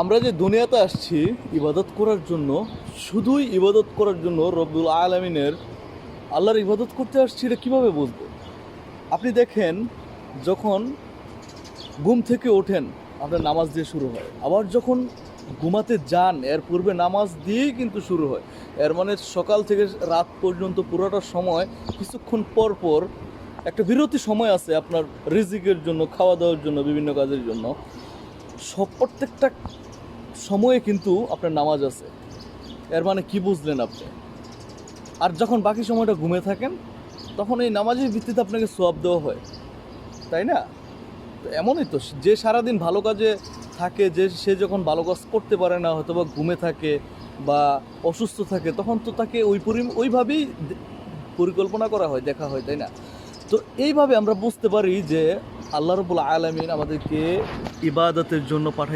আমরা যে দুনিয়াতে আসছি ইবাদত করার জন্য, শুধুই ইবাদত করার জন্য, রব্বুল আলামিনের আল্লাহর ইবাদত করতে আসছি, এটা কীভাবে বুঝবো? আপনি দেখেন, যখন ঘুম থেকে ওঠেন আপনার নামাজ দিয়ে শুরু হয়, আবার যখন ঘুমাতে যান এর পূর্বে নামাজ দিয়েই কিন্তু শুরু হয়। এর মানে সকাল থেকে রাত পর্যন্ত পুরোটা সময় কিছুক্ষণ পর পর একটা বিরতি সময় আছে আপনার রিজিকের জন্য, খাওয়া দাওয়ার জন্য, বিভিন্ন কাজের জন্য। প্রত্যেকটা সময়ে কিন্তু আপনার নামাজ আছে। এর মানে কি বুঝলেন আপনি? আর যখন বাকি সময়টা ঘুমে থাকেন, তখন এই নামাজের ভিত্তিতে আপনাকে সওয়াব দেওয়া হয়, তাই না? তো এমনই তো, যে সারাদিন ভালো কাজে থাকে, সে যখন ভালো কাজ করতে পারে না, হয়তো বা ঘুমে থাকে বা অসুস্থ থাকে, তখন তো তাকে ওইভাবেই পরিকল্পনা করা হয়, দেখা হয়, তাই না? তো এইভাবে আমরা বুঝতে পারি যে আল্লাহ রাব্বুল আলামিন আমাদেরকে ইবাদতের জন্য পাঠাই।